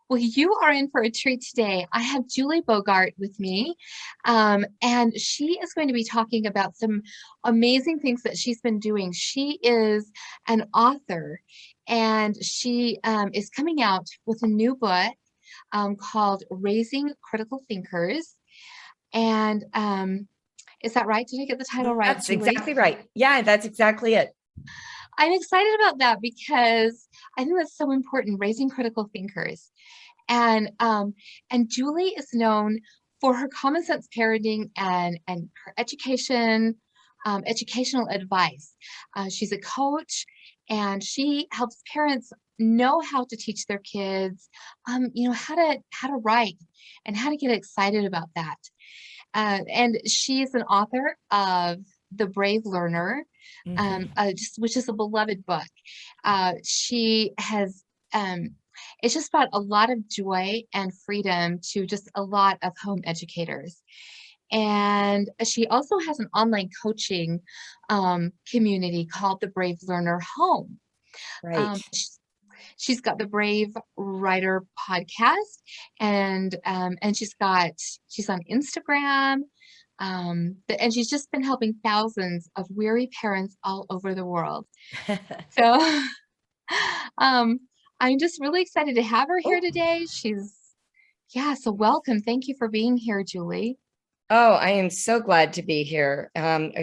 Well, you are in for a treat today. I have Julie Bogart with me, and she is going to be talking about some amazing things that she's been doing. She is an author, and she is coming out with a new book called Raising Critical Thinkers. And is that right? Did I get the title right, That's Julie? exactly right. Yeah, that's exactly it. I'm excited about that because I think that's so important, raising critical thinkers. And Julie is known for her common sense parenting and her educational advice. She's a coach, and she helps parents know how to teach their kids, how to write and how to get excited about that. And she's an author of The Brave Learner, Mhm. which is a beloved book. She has it's just brought a lot of joy and freedom to just a lot of home educators. And she also has an online coaching community called the Brave Learner Home. Right. Um, she's got the Brave Writer podcast, and she's on Instagram, and she's just been helping thousands of weary parents all over the world. So um, I'm just really excited to have her here Oh, today. Yeah, so welcome. Thank you for being here, Julie. oh, I am so glad to be here.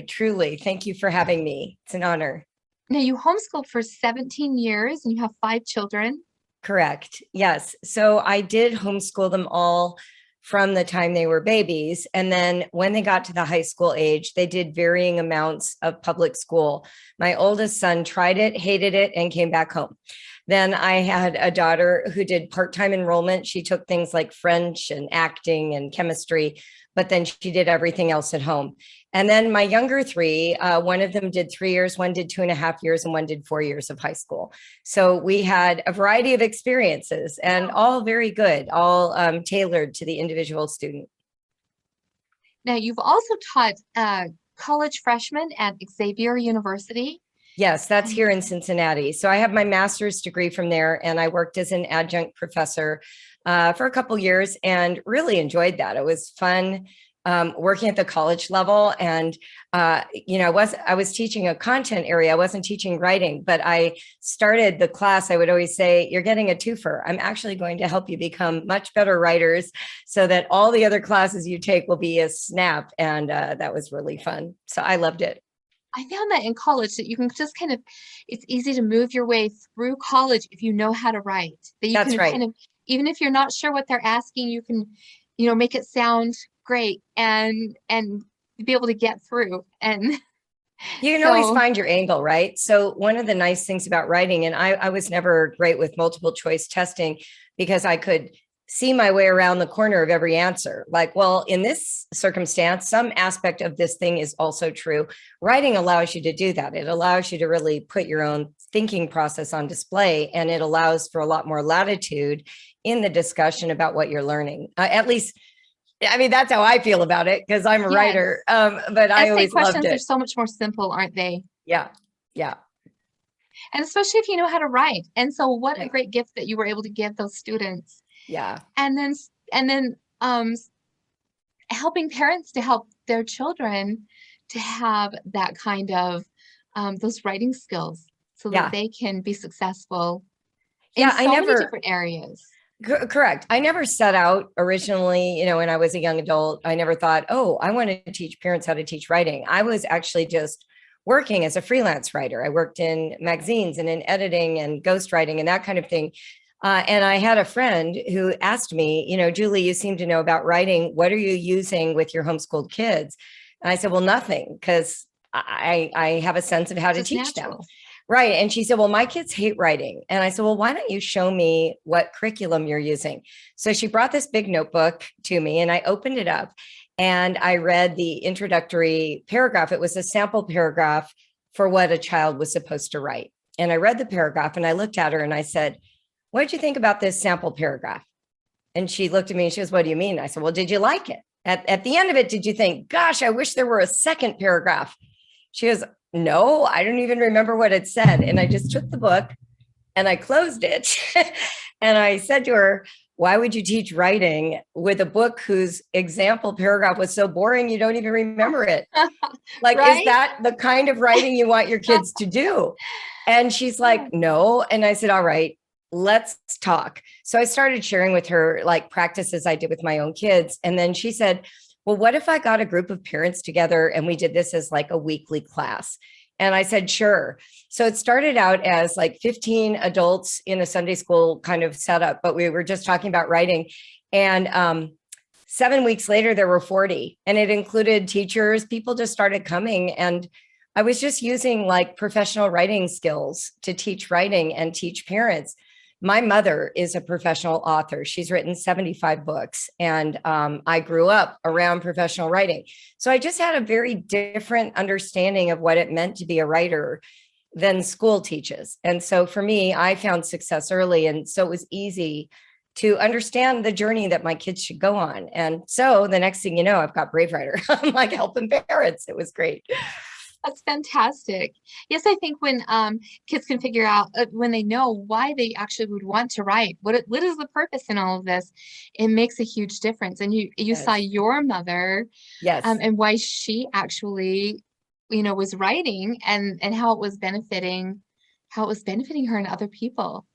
Truly, thank you for having me. It's an honor. Now, you homeschooled for 17 years and you have 5 children. Correct. Yes. So I did homeschool them all from the time they were babies. And then when they got to the high school age, they did varying amounts of public school. My oldest son tried it, hated it, and came back home. Then I had a daughter who did part-time enrollment. She took things like French and acting and chemistry, but then she did everything else at home. And then my younger three, one of them did 3 years, one did 2.5 years, and one did 4 years of high school. So we had a variety of experiences and all very good, all tailored to the individual student. Now, you've also taught college freshmen at Xavier University. Yes, that's And here in Cincinnati. So I have my master's degree from there, and I worked as an adjunct professor for a couple years and really enjoyed that. It was fun working at the college level, and I was teaching a content area. I wasn't teaching writing, but I started the class. I would always say, "You're getting a twofer. I'm actually going to help you become much better writers, so that all the other classes you take will be a snap." And that was really fun. So I loved it. I found that in college that you can just it's easy to move your way through college if you know how to write. That you That's can right. even if you're not sure what they're asking, you can, make it sound great and be able to get through. And You can always so, find your angle, right? So one of the nice things about writing, and I was never great with multiple choice testing because I could see my way around the corner of every answer. Like, well, in this circumstance, some aspect of this thing is also true. Writing allows you to do that. It allows you to really put your own thinking process on display, and it allows for a lot more latitude in the discussion about what you're learning. At least, I mean, that's how I feel about it because I'm a writer. yes, But I essay always loved questions are it. so much more simple, aren't they? Yeah. Yeah. And especially if you know how to write. And so what a Right. great gift that you were able to give those students. Yeah. And then and then helping parents to help their children to have that kind of those writing skills so that Yeah. they can be successful in Yeah. I so many never, different areas. correct. I never set out originally, when I was a young adult, I never thought, oh, I want to teach parents how to teach writing. I was actually just working as a freelance writer. I worked in magazines and in editing and ghostwriting and that kind of thing. And I had a friend who asked me, Julie, you seem to know about writing. What are you using with your homeschooled kids? And I said, well, nothing, because I have a sense of how It's to just teach them. natural. Right. And she said, well, my kids hate writing. And I said, well, why don't you show me what curriculum you're using? So she brought this big notebook to me and I opened it up and I read the introductory paragraph. It was a sample paragraph for what a child was supposed to write. And I read the paragraph and I looked at her and I said, what did you think about this sample paragraph? And she looked at me and she goes, what do you mean? I said, well, did you like it? At the end of it, did you think, gosh, I wish there were a second paragraph? She goes, no, I don't even remember what it said. And I just took the book and I closed it. And I said to her, why would you teach writing with a book whose example paragraph was so boring you don't even remember it? Like, is Right? that the kind of writing you want your kids to do? And she's like, no. And I said, all right, let's talk. So I started sharing with her like practices I did with my own kids. And then she said, well, what if I got a group of parents together and we did this as like a weekly class? And I said, sure. So it started out as like 15 adults in a Sunday school kind of setup, but we were just talking about writing. And 7 weeks later, there were 40, and it included teachers. People just started coming. And I was just using like professional writing skills to teach writing and teach parents. My mother is a professional author. She's written 75 books, and I grew up around professional writing. So I just had a very different understanding of what it meant to be a writer than school teaches. And so for me, I found success early. And so it was easy to understand the journey that my kids should go on. And so the next thing you know, I've got Brave Writer. I'm like helping parents. It was great. That's fantastic. Yes, I think when kids can figure out when they know why they actually would want to write, what is the purpose in all of this, it makes a huge difference. And you saw Yes. your mother Yes. and why she actually, was writing and how it was benefiting her and other people.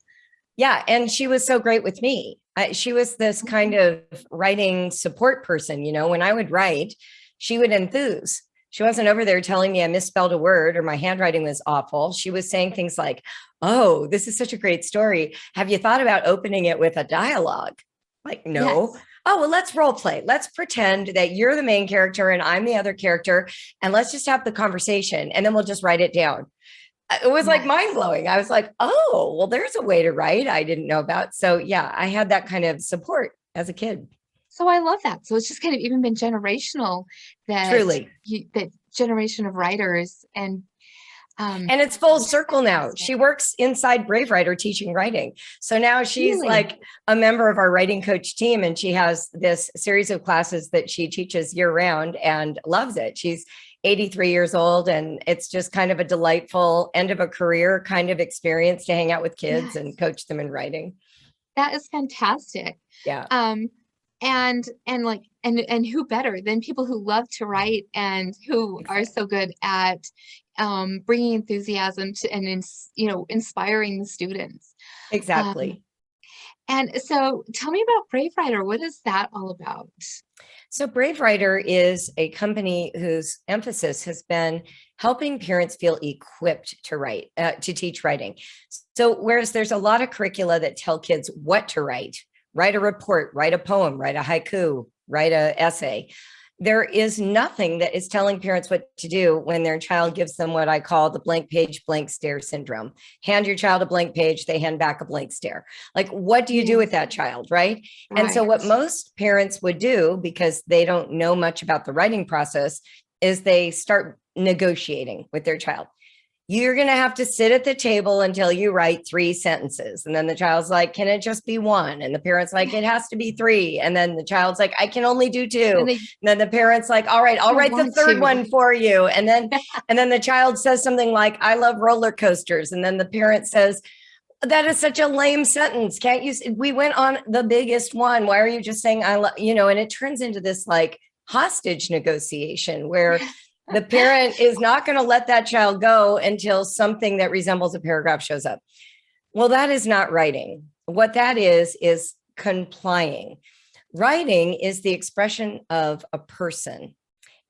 Yeah. And she was so great with me. She was this kind of writing support person. When I would write, she would enthuse. She wasn't over there telling me I misspelled a word or my handwriting was awful. She was saying things like, oh, this is such a great story. Have you thought about opening it with a dialogue? Like, no. Yes. Oh, well, let's role play. Let's pretend that you're the main character and I'm the other character. And let's just have the conversation and then we'll just write it down. It was like mind Yes. blowing. I was like, oh, well, there's a way to write I didn't know about. So, yeah, I had that kind of support as a kid. So I love that. So it's just kind of even been generational Truly. that generation of writers And it's full that's circle now. fantastic. She works inside Brave Writer teaching writing. So now she's Really? like a member of our writing coach team, and she has this series of classes that she teaches year round and loves it. She's 83 years old, and it's just kind of a delightful end of a career kind of experience to hang out with kids Yes. and coach them in writing. That is fantastic. Yeah, Um, and who better than people who love to write and who are exactly. so good at bringing enthusiasm to inspiring the students. Um, Exactly. and so tell me about Brave Writer. What is that all about? So, Brave Writer is a company whose emphasis has been helping parents feel equipped to write, to teach writing. So, whereas there's a lot of curricula that tell kids what to write a report, write a poem, write a haiku, write an essay. There is nothing that is telling parents what to do when their child gives them what I call the blank page, blank stare syndrome. Hand your child a blank page, they hand back a blank stare. Like, what do you do with Yes. that child, right? And so, Right. what most parents would do, because they don't know much about the writing process, is they start negotiating with their child. You're going to have to sit at the table until you write 3 sentences. And then the child's like, can it just be one? And the parent's like, it has to be three. And then the child's like, I can only do two. And they And then the parent's like, all right, I'll don't write the want third to. one for you. And then the child says something like, I love roller coasters. And then the parent says, that is such a lame sentence. Can't you? We went on the biggest one. Why are you just saying I love, and it turns into this like hostage negotiation where the parent is not going to let that child go until something that resembles a paragraph shows up. Well, that is not writing. What that is complying. Writing is the expression of a person,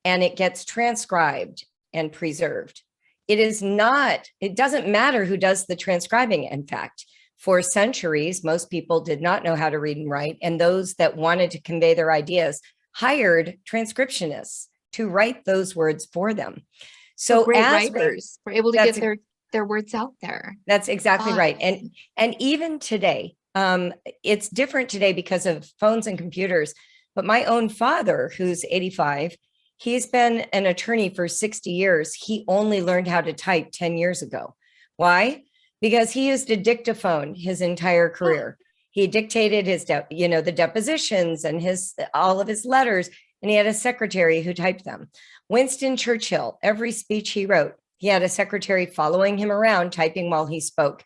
and it gets transcribed and preserved. It doesn't matter who does the transcribing. In fact, for centuries, most people did not know how to read and write. And those that wanted to convey their ideas hired transcriptionists to write those words for them. So So great as we, writers were able to that's get their words out there. that's exactly Ah, right. And even today, it's different today because of phones and computers. But my own father, who's 85, he's been an attorney for 60 years. He only learned how to type 10 years ago. Why? Because he used a dictaphone his entire career. He dictated the depositions and all of his letters, and he had a secretary who typed them. Winston Churchill, every speech he wrote, he had a secretary following him around, typing while he spoke.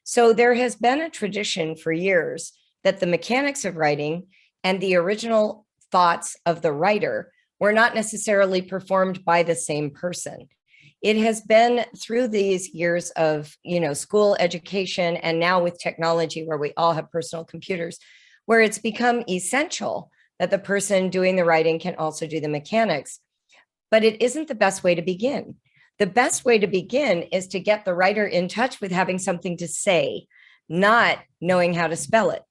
So there has been a tradition for years that the mechanics of writing and the original thoughts of the writer were not necessarily performed by the same person. It has been through these years of, school education, and now with technology where we all have personal computers, where it's become essential that the person doing the writing can also do the mechanics. But it isn't the best way to begin. The best way to begin is to get the writer in touch with having something to say, not knowing how to spell it.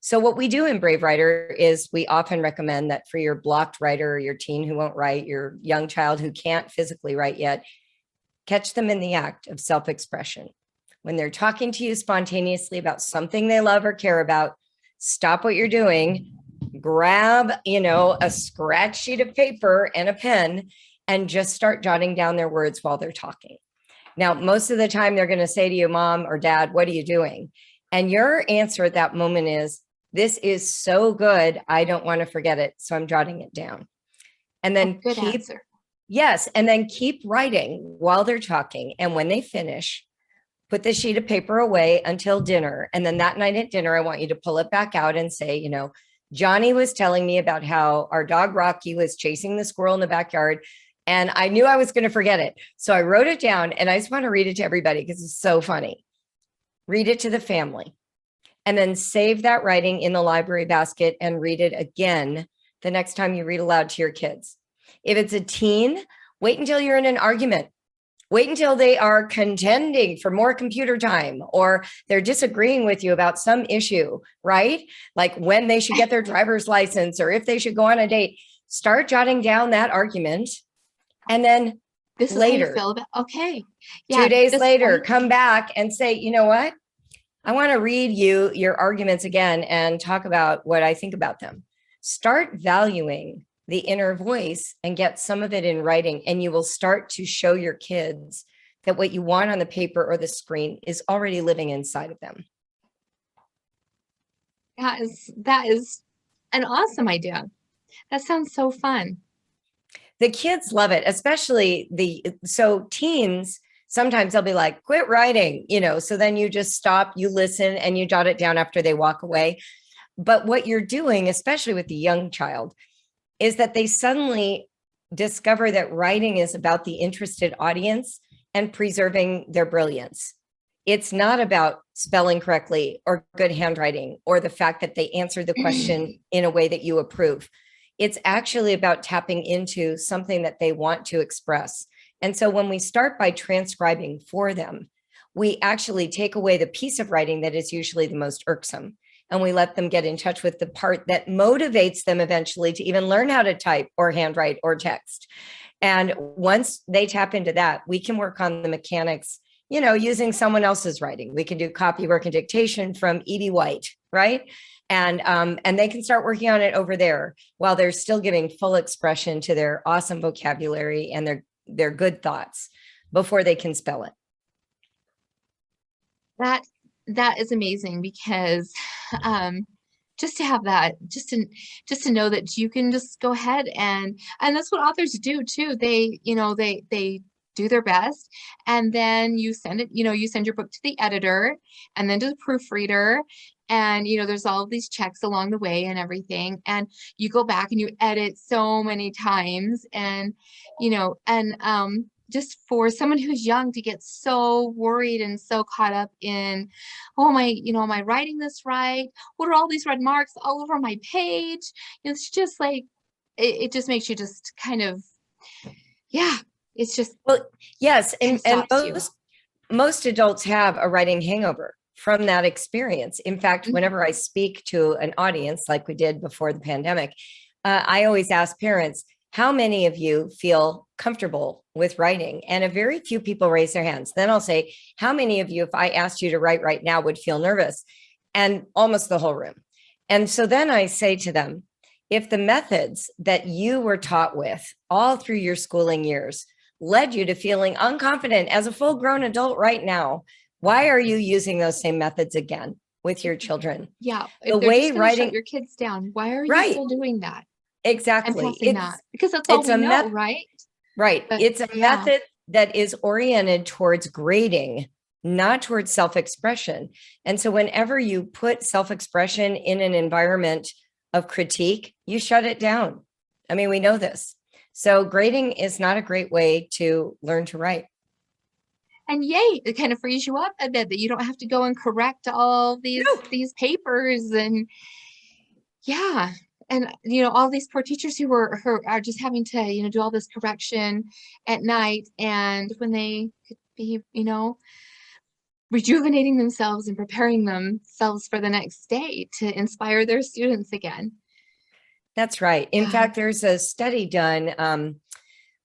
So what we do in Brave Writer is we often recommend that for your blocked writer, or your teen who won't write, your young child who can't physically write yet, catch them in the act of self-expression. When they're talking to you spontaneously about something they love or care about, stop what you're doing, grab, a scratch sheet of paper and a pen, and just start jotting down their words while they're talking. Now, most of the time they're going to say to you, Mom or Dad, what are you doing? And your answer at that moment is, this is so good, I don't want to forget it, so I'm jotting it down. And then answer. Yes, and then keep writing while they're talking. And when they finish, put the sheet of paper away until dinner. And then that night at dinner, I want you to pull it back out and say, Johnny was telling me about how our dog Rocky was chasing the squirrel in the backyard, and I knew I was going to forget it. So I wrote it down, and I just want to read it to everybody because it's so funny. Read it to the family, and then save that writing in the library basket and read it again the next time you read aloud to your kids. If it's a teen, wait until you're in an argument. Wait until they are contending for more computer time, or they're disagreeing with you about some issue, right? Like when they should get their driver's license or if they should go on a date. Start jotting down that argument. And then this is later, how you feel about, okay. Yeah, 2 days later, come back and say, you know what? I want to read you your arguments again and talk about what I think about them. Start valuing the inner voice and get some of it in writing, and you will start to show your kids that what you want on the paper or the screen is already living inside of them. That is an awesome idea. That sounds so fun. The kids love it, especially so teens, sometimes they'll be like, quit writing, so then you just stop, you listen, and you jot it down after they walk away. But what you're doing, especially with the young child, is that they suddenly discover that writing is about the interested audience and preserving their brilliance. It's not about spelling correctly or good handwriting or the fact that they answered the question in a way that you approve. It's actually about tapping into something that they want to express. And so when we start by transcribing for them, we actually take away the piece of writing that is usually the most irksome. And we let them get in touch with the part that motivates them eventually to even learn how to type or handwrite or text. And once they tap into that, we can work on the mechanics, using someone else's writing. We can do copywork and dictation from E.B. White, right? And they can start working on it over there while they're still giving full expression to their awesome vocabulary and their good thoughts before they can spell it. That is amazing, because just to have that, just to know that you can just go ahead and that's what authors do too. They do their best, and then you send it, you send your book to the editor and then to the proofreader, and there's all of these checks along the way and everything, and you go back and you edit so many times, and just for someone who's young to get so worried and so caught up in, oh, am I writing this right? What are all these red marks all over my page? It's just like, it just makes you just kind of, yeah, it's just. Well, yes. And most adults have a writing hangover from that experience. In fact, whenever I speak to an audience, like we did before the pandemic, I always ask parents, how many of you feel comfortable with writing? And a very few people raise their hands. Then I'll say, how many of you, if I asked you to write right now, would feel nervous? And almost the whole room. And so then I say to them, if the methods that you were taught with all through your schooling years led you to feeling unconfident as a full-grown adult right now, why are you using those same methods again with your children? Yeah. The way writing, shut your kids down, why are you still doing that? Exactly. Because that's all we know, right? Right. It's a method that is oriented towards grading not towards self-expression. And so whenever you put self-expression in an environment of critique, you shut it down. I mean, we know this. So grading is not a great way to learn to write. And yay, it kind of frees you up a bit that you don't have to go and correct all No. these papers. And yeah, and all these poor teachers who are just having to do all this correction at night, and when they could be rejuvenating themselves and preparing themselves for the next day to inspire their students again. That's right. In fact, there's a study done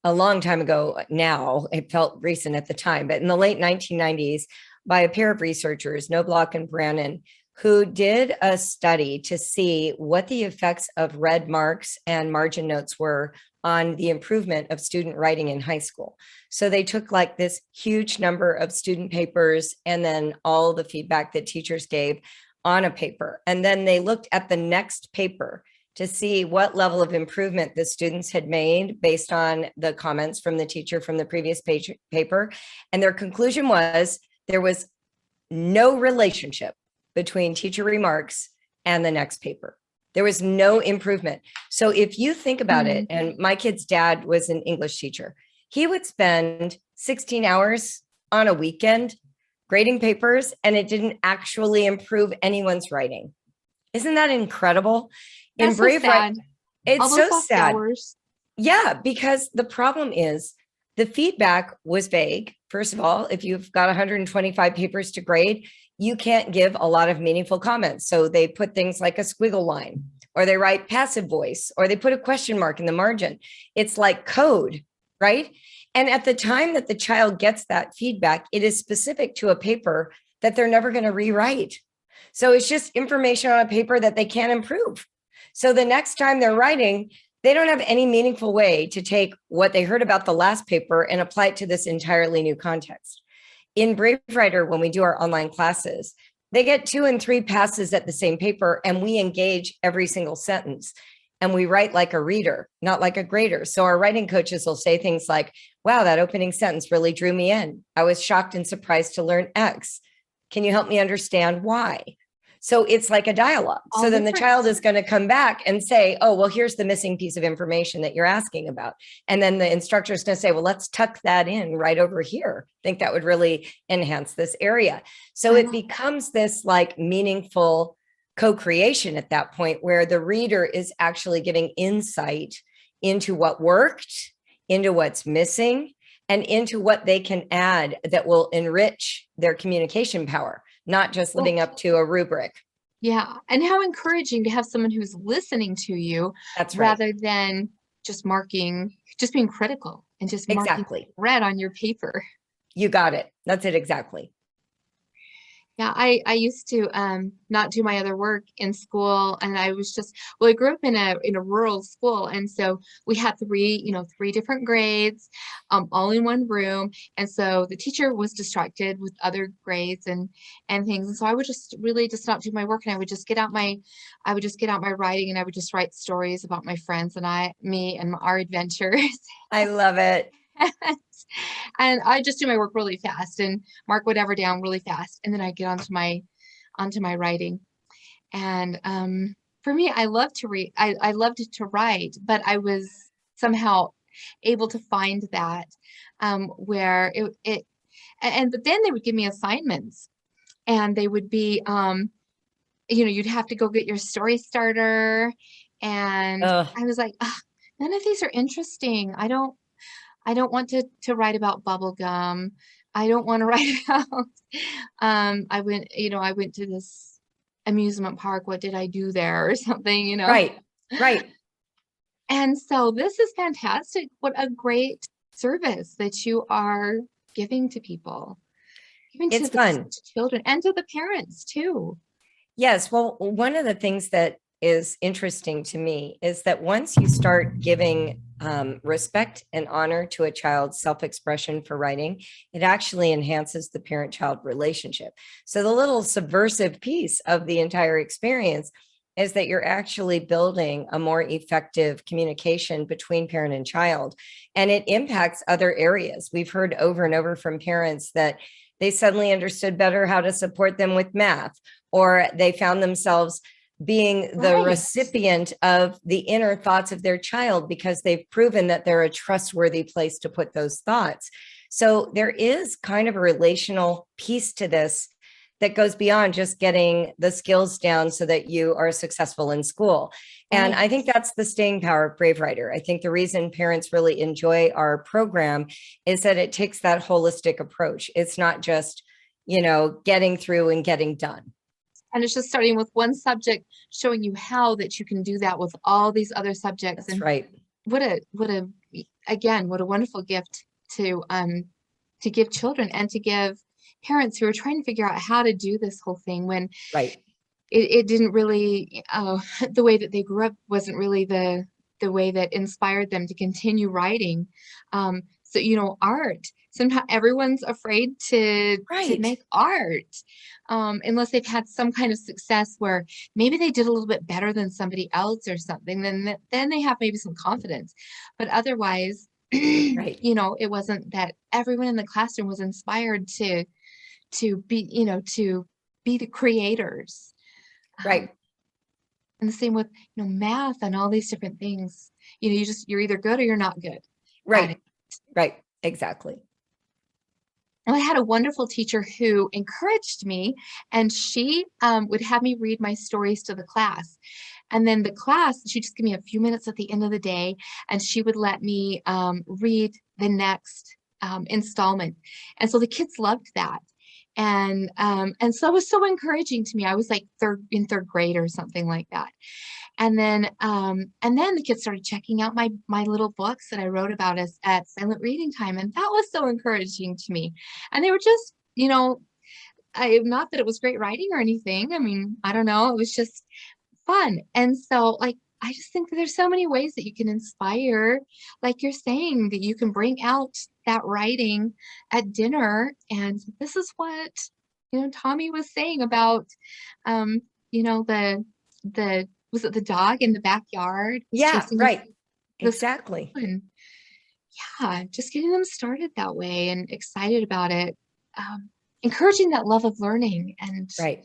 a long time ago now. It felt recent at the time, but in the late 1990s by a pair of researchers, Knobloch and Brannon, who did a study to see what the effects of red marks and margin notes were on the improvement of student writing in high school. So they took like this huge number of student papers and then all the feedback that teachers gave on a paper. And then they looked at the next paper to see what level of improvement the students had made based on the comments from the teacher from the previous paper. And their conclusion was there was no relationship between teacher remarks and the next paper. There was no improvement. So if you think about it, and my kid's dad was an English teacher, he would spend 16 hours on a weekend grading papers, and it didn't actually improve anyone's writing. Isn't that incredible? That's In Brave so sad. it's so sad. Hours. Yeah, because the problem is the feedback was vague. First of all, if you've got 125 papers to grade, you can't give a lot of meaningful comments. So they put things like a squiggle line, or they write passive voice, or they put a question mark in the margin. It's like code, right? And at the time that the child gets that feedback, it is specific to a paper that they're never going to rewrite. So it's just information on a paper that they can't improve. So the next time they're writing, they don't have any meaningful way to take what they heard about the last paper and apply it to this entirely new context. In Brave Writer, when we do our online classes, they get 2 and 3 passes at the same paper, and we engage every single sentence. And we write like a reader, not like a grader. So our writing coaches will say things like, wow, that opening sentence really drew me in. I was shocked and surprised to learn X. Can you help me understand why? So it's like a dialogue. So then the child is going to come back and say, oh, well, here's the missing piece of information that you're asking about. And then the instructor is going to say, well, let's tuck that in right over here. I think that would really enhance this area. So it becomes this like meaningful co-creation at that point where the reader is actually giving insight into what worked, into what's missing, and into what they can add that will enrich their communication power, not just living up to a rubric. Yeah. And how encouraging to have someone who's listening to you. That's right. Rather than just being critical and just marking red on your paper. You got it. That's it. Exactly. Yeah, I used to not do my other work in school, and I was just I grew up in a rural school, and so we had three different grades, all in one room, and so the teacher was distracted with other grades and things, and so I would just really just not do my work, and I would just get out my writing, and I would just write stories about my friends and me and our adventures. I love it. And I just do my work really fast and mark whatever down really fast. And then I get onto my writing. And for me, I love to read. I loved to write, but I was somehow able to find that where but then they would give me assignments, and they would be you'd have to go get your story starter. And I was like, none of these are interesting. I don't want to write about bubble gum. I don't want to write about I went to this amusement park. What did I do there or something, Right. And so this is fantastic. What a great service that you are giving to people. It's fun. To children and to the parents too. Yes. Well, one of the things that is interesting to me is that once you start giving respect and honor to a child's self-expression for writing, it actually enhances the parent-child relationship. So the little subversive piece of the entire experience is that you're actually building a more effective communication between parent and child, and it impacts other areas. We've heard over and over from parents that they suddenly understood better how to support them with math, or they found themselves being the Right. recipient of the inner thoughts of their child because they've proven that they're a trustworthy place to put those thoughts. So there is kind of a relational piece to this that goes beyond just getting the skills down so that you are successful in school. And Right. I think that's the staying power of Brave Writer. I think the reason parents really enjoy our program is that it takes that holistic approach. It's not just, getting through and getting done. And it's just starting with one subject, showing you how that you can do that with all these other subjects. That's And right. what a again, what a wonderful gift to give children and to give parents who are trying to figure out how to do this whole thing when Right. it didn't really the way that they grew up wasn't really the way that inspired them to continue writing. So art, sometimes everyone's afraid to Right. make art, unless they've had some kind of success where maybe they did a little bit better than somebody else or something, then they have maybe some confidence. But otherwise, Right. it wasn't that everyone in the classroom was inspired to be, to be the creators. Um, Right. and the same with, math and all these different things. You're either good or you're not good at it. Right. Right. Exactly. And I had a wonderful teacher who encouraged me, and she would have me read my stories to the class. And then the class, she'd just give me a few minutes at the end of the day, and she would let me read the next installment. And so the kids loved that. And so it was so encouraging to me. I was like third grade or something like that. And then the kids started checking out my little books that I wrote about as at silent reading time, and that was so encouraging to me. And they were just, I not that it was great writing or anything. I mean, I don't know, it was just fun. And so, like, I just think that there's so many ways that you can inspire, like you're saying, that you can bring out that writing at dinner. And this is what, Tommy was saying about, the was it the dog in the backyard was Yeah. chasing Right. the Exactly. squirrel, and yeah, just getting them started that way and excited about it. Encouraging that love of learning Right.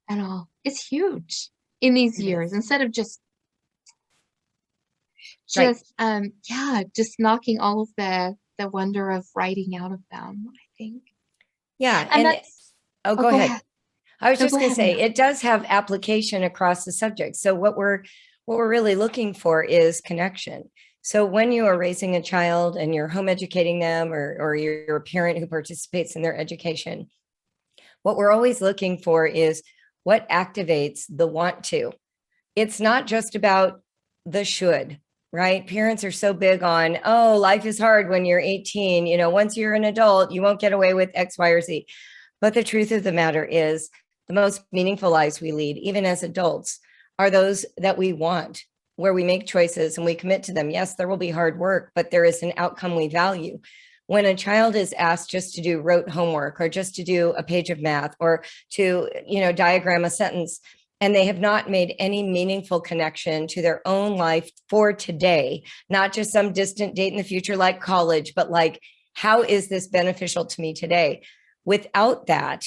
and all is huge in these It years, is. instead of just Right. yeah, just knocking all of the wonder of writing out of them, I think. Yeah. And And that's oh, oh, go go ahead. ahead. I was No, just go going to ahead, say Anna. it does have application across the subject. So what we're really looking for is connection. So when you are raising a child and you're home educating them, or you're a parent who participates in their education, what we're always looking for is what activates the want to. It's not just about the should, right? Parents are so big on, oh, life is hard when you're 18. Once you're an adult, you won't get away with X, Y, or Z. But the truth of the matter is, the most meaningful lives we lead, even as adults, are those that we want, where we make choices and we commit to them. Yes, there will be hard work, but there is an outcome we value. When a child is asked just to do rote homework, or just to do a page of math, or to, diagram a sentence, and they have not made any meaningful connection to their own life for today, not just some distant date in the future like college, but like, how is this beneficial to me today? Without that,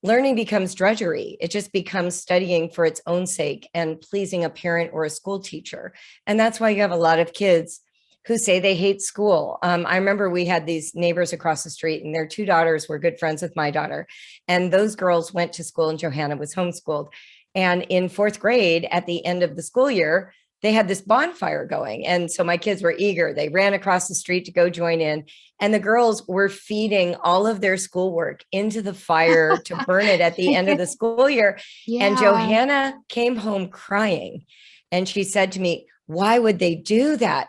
learning becomes drudgery. It just becomes studying for its own sake and pleasing a parent or a school teacher. And that's why you have a lot of kids who say they hate school. I remember we had these neighbors across the street, and their two daughters were good friends with my daughter. And those girls went to school, and Johanna was homeschooled. And in fourth grade, at the end of the school year, they had this bonfire going. And so my kids were eager. They ran across the street to go join in. And the girls were feeding all of their schoolwork into the fire to burn it at the end of the school year. And Yeah. Johanna came home crying. And she said to me, why would they do that?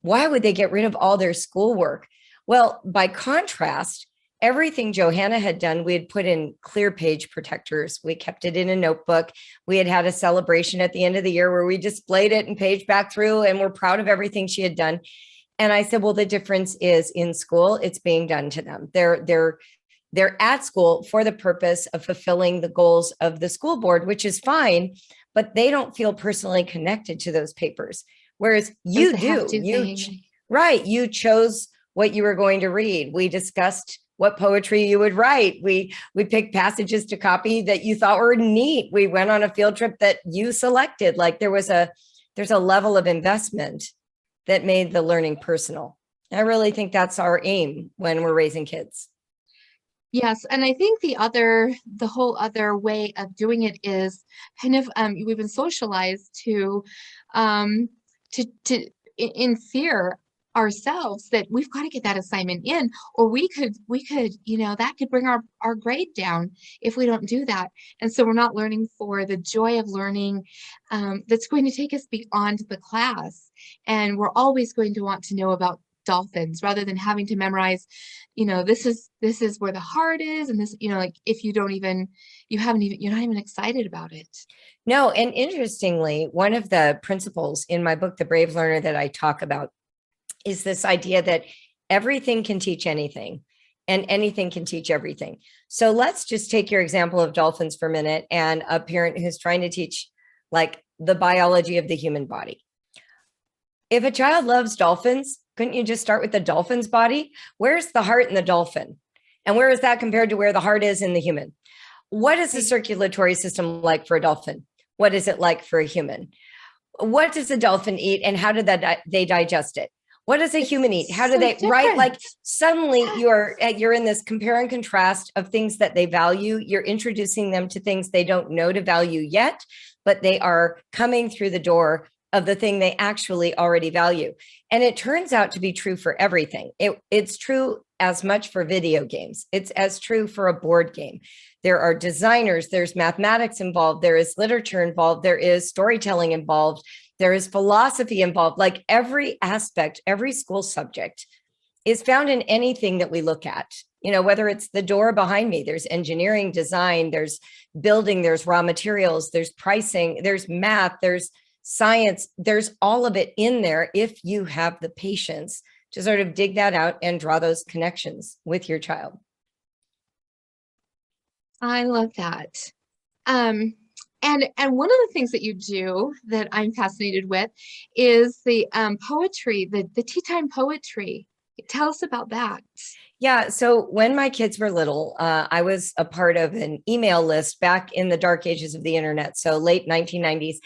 Why would they get rid of all their schoolwork? Well, by contrast, everything Johanna had done, we had put in clear page protectors. We kept it in a notebook. We had had a celebration at the end of the year where we displayed it and paged back through, and we're proud of everything she had done. And I said, well, the difference is in school, it's being done to them. They're at school for the purpose of fulfilling the goals of the school board, which is fine, but they don't feel personally connected to those papers. Whereas It was you a have do, to thing. right. You chose what you were going to read. We discussed what poetry you would write. We picked passages to copy that you thought were neat. We went on a field trip that you selected. Like there's a level of investment that made the learning personal. I really think that's our aim when we're raising kids. Yes, and I think the whole other way of doing it is kind of we've been socialized um, in fear ourselves that we've got to get that assignment in, or we could that could bring our grade down if we don't do that, and so we're not learning for the joy of learning that's going to take us beyond the class, and we're always going to want to know about dolphins rather than having to memorize, this is where the heart is, and this, like if you're not even excited about it. No, and interestingly, one of the principles in my book, The Brave Learner, that I talk about is this idea that everything can teach anything and anything can teach everything. So let's just take your example of dolphins for a minute and a parent who's trying to teach like the biology of the human body. If a child loves dolphins, couldn't you just start with the dolphin's body? Where's the heart in the dolphin? And where is that compared to where the heart is in the human? What is the circulatory system like for a dolphin? What is it like for a human? What does a dolphin eat and how did they digest it? What does a human eat? How do they, different. right? Like suddenly you're in this compare and contrast of things that they value. You're introducing them to things they don't know to value yet, but they are coming through the door of the thing they actually already value. And it turns out to be true for everything. It's true as much for video games. It's as true for a board game. There are designers, there's mathematics involved, there is literature involved, there is storytelling involved, there is philosophy involved. Like every aspect, every school subject is found in anything that we look at. Whether it's the door behind me, there's engineering, design, there's building, there's raw materials, there's pricing, there's math, there's science, there's all of it in there if you have the patience to sort of dig that out and draw those connections with your child. I love that. And one of the things that you do that I'm fascinated with is the poetry, the tea time poetry. Tell us about that. Yeah. So when my kids were little, I was a part of an email list back in the dark ages of the internet. So late 1990s.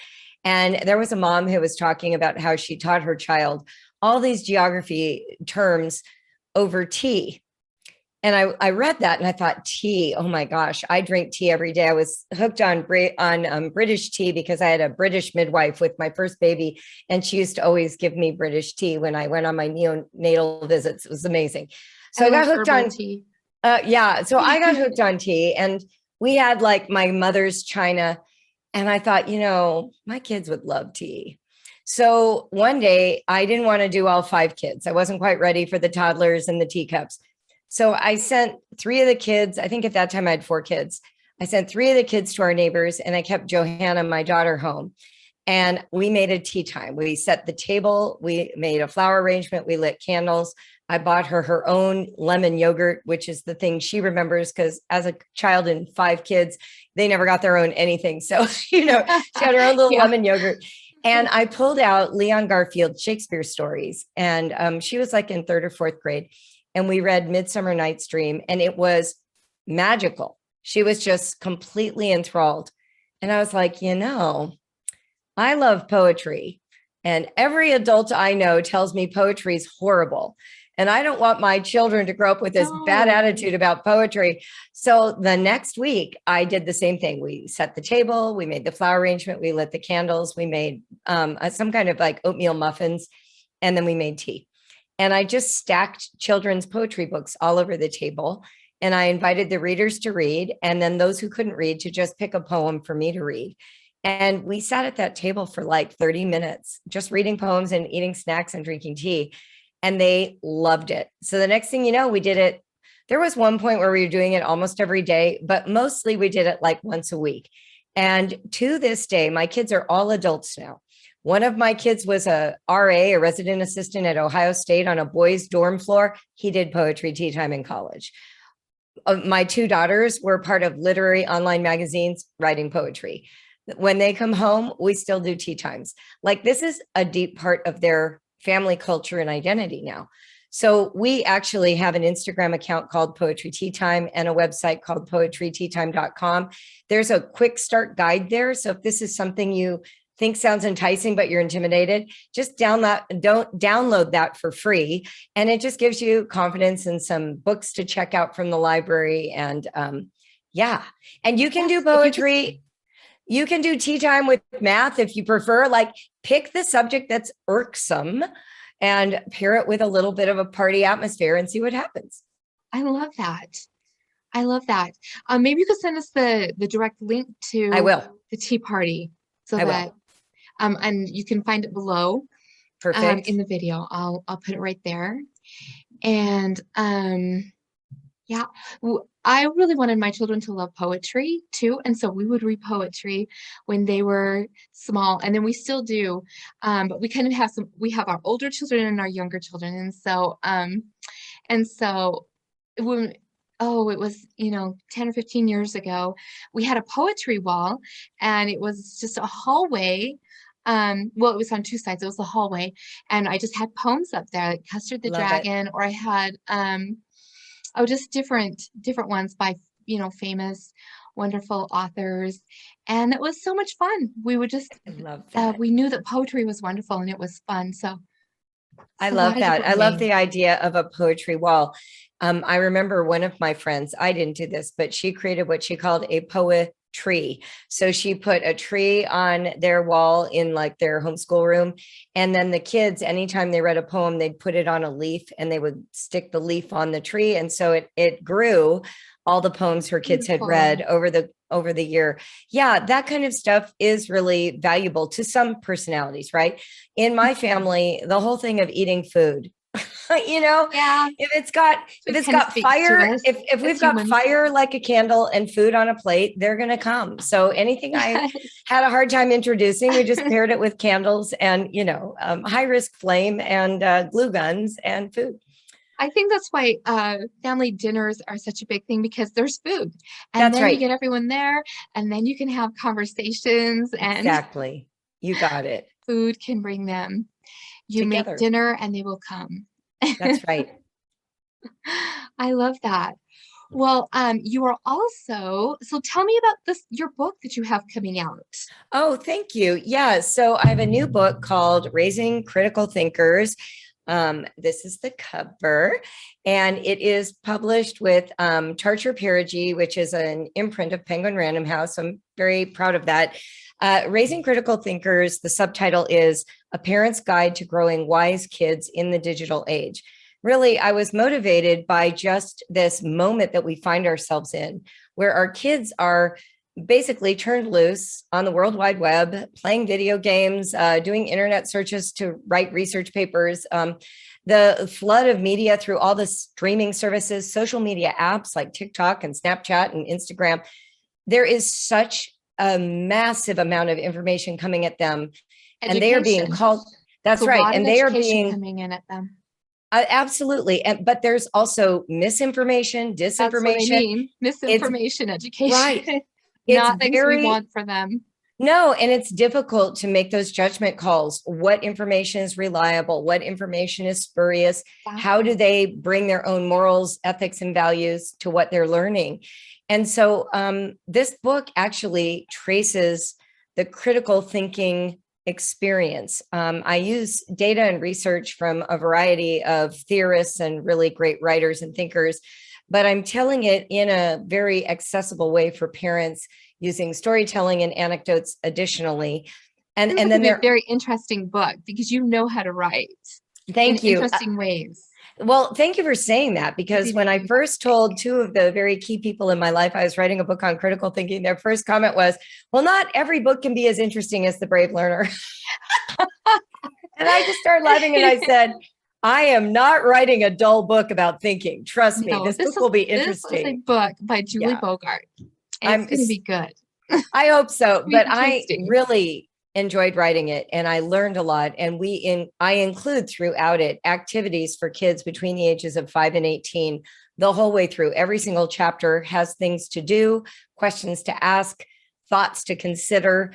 And there was a mom who was talking about how she taught her child all these geography terms over tea. And I read that and I thought, tea, oh my gosh, I drink tea every day. I was hooked on British tea because I had a British midwife with my first baby. And she used to always give me British tea when I went on my neonatal visits. It was amazing. So I got hooked on tea. Yeah. So I got hooked on tea and we had like my mother's china. And I thought, my kids would love tea. So one day I didn't want to do all 5 kids. I wasn't quite ready for the toddlers and the teacups. So I sent 3 of the kids. I think at that time I had 4 kids. I sent 3 of the kids to our neighbors and I kept Johanna, my daughter, home. And we made a tea time. We set the table. We made a flower arrangement. We lit candles. I bought her own lemon yogurt, which is the thing she remembers because as a child and 5 kids, they never got their own anything. So, she had her own little lemon yogurt. And I pulled out Leon Garfield's Shakespeare stories. And she was like in 3rd or 4th grade. And we read Midsummer Night's Dream. And it was magical. She was just completely enthralled. And I was like, I love poetry. And every adult I know tells me poetry is horrible. And I don't want my children to grow up with this bad attitude about poetry. So the next week, I did the same thing. We set the table, we made the flower arrangement, we lit the candles, we made some kind of like oatmeal muffins, and then we made tea. And I just stacked children's poetry books all over the table. And I invited the readers to read, and then those who couldn't read to just pick a poem for me to read. And we sat at that table for like 30 minutes, just reading poems and eating snacks and drinking tea. And they loved it. So the next thing you know, we did it. There was one point where we were doing it almost every day, but mostly we did it like once a week. And to this day, my kids are all adults now. One of my kids was a RA, a resident assistant at Ohio State on a boys' dorm floor. He did poetry tea time in college. My 2 daughters were part of literary online magazines writing poetry. When they come home, we still do tea times. Like this is a deep part of their family culture and identity now. So we actually have an Instagram account called Poetry Tea Time and a website called poetryteatime.com. There's a quick start guide there. So if this is something you think sounds enticing, but you're intimidated, just download that for free. And it just gives you confidence and some books to check out from the library. And yeah, and you can do poetry. You can do tea time with math if you prefer. Like, pick the subject that's irksome and pair it with a little bit of a party atmosphere and see what happens. I love that. I love that. Maybe you could send us the direct link to I will. the tea party so I that will. And you can find it below Perfect. in the video. I'll put it right there. And yeah, I really wanted my children to love poetry too. And so we would read poetry when they were small, and then we still do. But we kind of have we have our older children and our younger children. And so when, it was, 10 or 15 years ago, we had a poetry wall, and it was just a hallway. Well, it was on two sides. It was a hallway, and I just had poems up there, like Custard the Love it. Dragon, or I had just different ones by famous, wonderful authors, and it was so much fun. We would just I love that. we knew that poetry was wonderful and it was fun. So I a love lot of that. different I love ways. the idea of a poetry wall. I remember one of my friends, I didn't do this, but she created what she called a poetry. So she put a tree on their wall in like their homeschool room. And then the kids, anytime they read a poem, they'd put it on a leaf and they would stick the leaf on the tree. And so it grew all the poems her kids had read over the year. Yeah, that kind of stuff is really valuable to some personalities, right? In my family, the whole thing of eating food, Yeah, if it's got fire, if we've got fire like a candle and food on a plate, they're going to come. So anything I had a hard time introducing, we just paired it with candles and high risk flame and glue guns and food. I think that's why family dinners are such a big thing, because there's food, and That's then right. you get everyone there, and then you can have conversations, and Exactly. You got it. food can bring them. You Together. make dinner and they will come. That's right. I love that. Well, you are also, so tell me about your book that you have coming out. Oh, thank you. Yeah. So I have a new book called Raising Critical Thinkers. This is the cover, and it is published with Tarcher Perigee, which is an imprint of Penguin Random House. I'm very proud of that. Raising Critical Thinkers, the subtitle is A Parent's Guide to Growing Wise Kids in the Digital Age. Really, I was motivated by just this moment that we find ourselves in, where our kids are basically turned loose on the World Wide Web, playing video games, doing internet searches to write research papers. The flood of media through all the streaming services, social media apps like TikTok and Snapchat and Instagram. There is such a massive amount of information coming at them, and they are being called. That's right. And they are being coming in at them. Absolutely. But there's also misinformation, disinformation. That's what I mean. Misinformation, education. Right. Not things we want for them. No, and it's difficult to make those judgment calls. What information is reliable? What information is spurious? Exactly. How do they bring their own morals, ethics, and values to what they're learning? And so this book actually traces the critical thinking experience. I use data and research from a variety of theorists and really great writers and thinkers, but I'm telling it in a very accessible way for parents, using storytelling and anecdotes additionally. And then they're a very interesting book, because you know how to write. Thank you. Interesting ways. Well, thank you for saying that, because when I first told two of the very key people in my life I was writing a book on critical thinking, their first comment was, well, not every book can be as interesting as The Brave Learner. And I just started laughing and I said, I am not writing a dull book about thinking. Trust me, this book will be interesting. This is a book by Julie Bogart. And it's going to be good. I hope so. But I really enjoyed writing it, and I learned a lot. And I include throughout it activities for kids between the ages of 5 and 18 the whole way through. Every single chapter has things to do, questions to ask, thoughts to consider,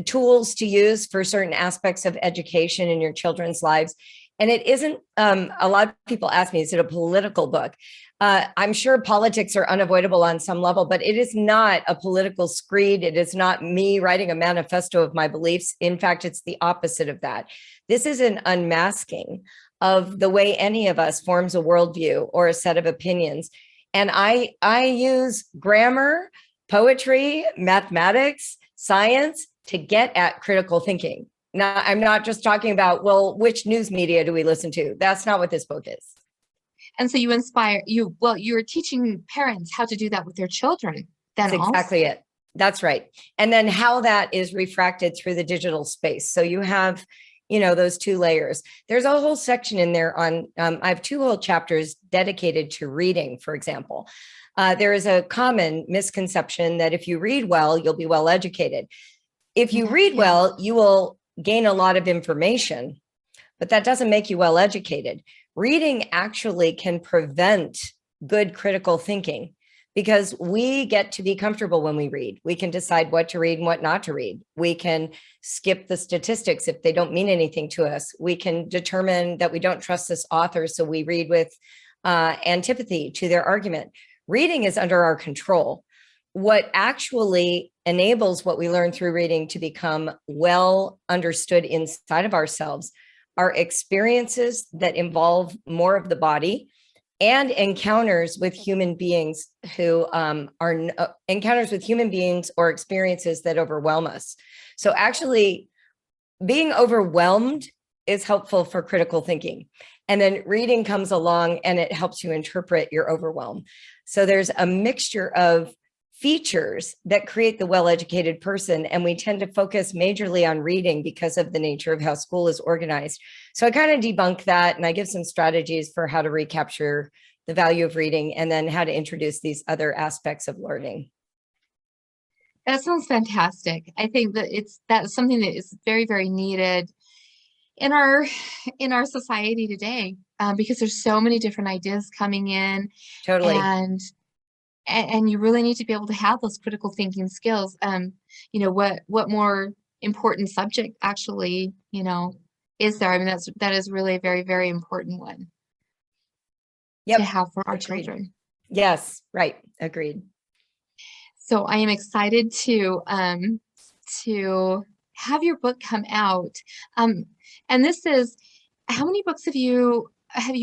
tools to use for certain aspects of education in your children's lives. And it isn't, a lot of people ask me, is it a political book? I'm sure politics are unavoidable on some level, but it is not a political screed. It is not me writing a manifesto of my beliefs. In fact, it's the opposite of that. This is an unmasking of the way any of us forms a worldview or a set of opinions. And I use grammar, poetry, mathematics, science to get at critical thinking. Now, I'm not just talking about, well, which news media do we listen to? That's not what this book is. And so you inspire you, well, you're teaching parents how to do that with their children then That's also. exactly it. That's right. And then how that is refracted through the digital space. So you have, those two layers. There's a whole section in there on, I have two whole chapters dedicated to reading, for example. There is a common misconception that if you read well, you'll be well educated. If you read well, you will gain a lot of information, but that doesn't make you well educated. Reading actually can prevent good critical thinking because we get to be comfortable when we read. We can decide what to read and what not to read. We can skip the statistics if they don't mean anything to us. We can determine that we don't trust this author, so we read with antipathy to their argument. Reading is under our control. What actually enables what we learn through reading to become well understood inside of ourselves are experiences that involve more of the body and encounters with human beings who are encounters with human beings or experiences that overwhelm us. So actually being overwhelmed is helpful for critical thinking. And then reading comes along and it helps you interpret your overwhelm. So there's a mixture of features that create the well-educated person. And we tend to focus majorly on reading because of the nature of how school is organized. So I kind of debunk that and I give some strategies for how to recapture the value of reading and then how to introduce these other aspects of learning. That sounds fantastic. I think that that's something that is very, very needed in our society today, because there's so many different ideas coming in, Totally. and you really need to be able to have those critical thinking skills. What more important subject actually, is there? I mean, that is really a very, very important one to Yep. have for our Agreed. children. Yes. Right. Agreed. So I am excited to have your book come out. And this is, how many books have you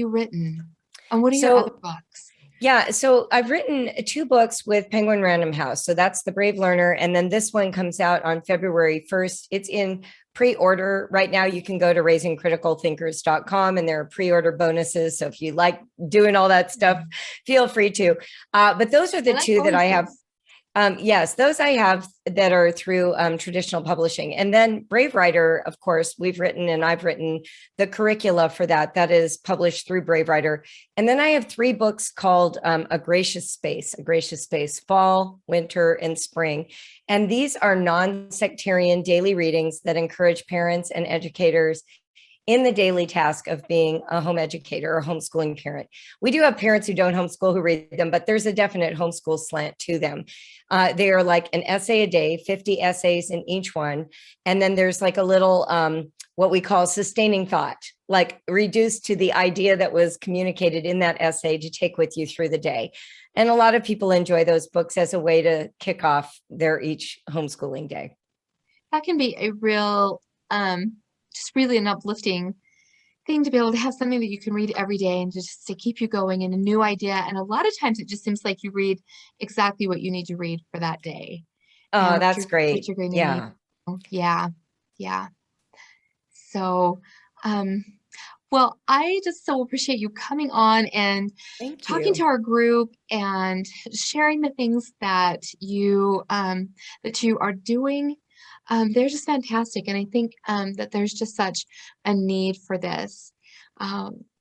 written? And what are your other books? Yeah, so I've written 2 books with Penguin Random House. So that's The Brave Learner. And then this one comes out on February 1st. It's in pre-order right now. You can go to raisingcriticalthinkers.com and there are pre-order bonuses. So if you like doing all that stuff, feel free to. But those are the two that I have. Yes, those I have that are through traditional publishing. And then Brave Writer, of course, we've written and I've written the curricula for that. That is published through Brave Writer. And then I have 3 books called A Gracious Space, Fall, Winter, and Spring. And these are non-sectarian daily readings that encourage parents and educators in the daily task of being a home educator or homeschooling parent. We do have parents who don't homeschool who read them, but there's a definite homeschool slant to them. They are like an essay a day, 50 essays in each one. And then there's like a little, what we call sustaining thought, like reduced to the idea that was communicated in that essay to take with you through the day. And a lot of people enjoy those books as a way to kick off their each homeschooling day. That can be a real, just really an uplifting thing to be able to have something that you can read every day and just to keep you going and a new idea. And a lot of times it just seems like you read exactly what you need to read for that day. Oh, that's great. What you're going to Yeah. need. Yeah. So, well, I just so appreciate you coming on and talking to our group and sharing the things that you are doing. They're just fantastic. And I think that there's just such a need for this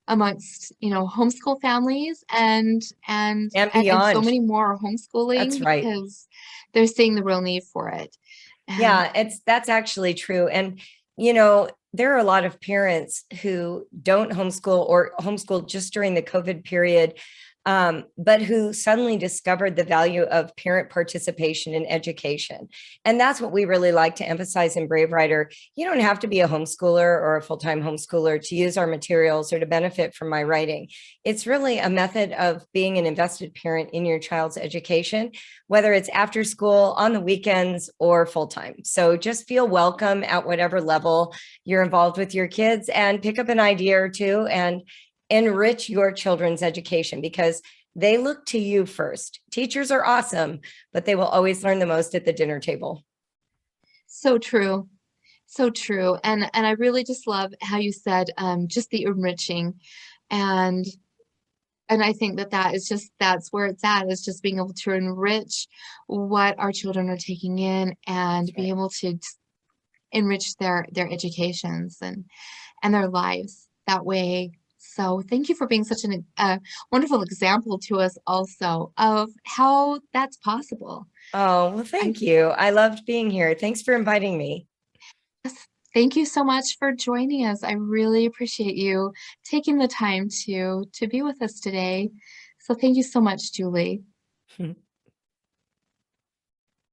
amongst, homeschool families and beyond. so many more are homeschooling. That's right. Because they're seeing the real need for it. That's actually true. And, there are a lot of parents who don't homeschool or homeschool just during the COVID period. but who suddenly discovered the value of parent participation in education. And that's what we really like to emphasize in Brave Writer. You don't have to be a homeschooler or a full-time homeschooler to use our materials or to benefit from my writing. It's really a method of being an invested parent in your child's education, whether it's after school, on the weekends, or full-time. So just feel welcome at whatever level you're involved with your kids, and pick up an idea or two and enrich your children's education, because they look to you first. Teachers are awesome, but they will always learn the most at the dinner table. So true. So true. And I really just love how you said just the enriching, and and I think that that is just that's where it's at, is just being able to enrich what our children are taking in and That's be right. able to enrich their educations and their lives that way. So thank you for being such a wonderful example to us also of how that's possible. Oh, well, I thank you. I loved being here. Thanks for inviting me. Yes, thank you so much for joining us. I really appreciate you taking the time to be with us today. So thank you so much, Julie.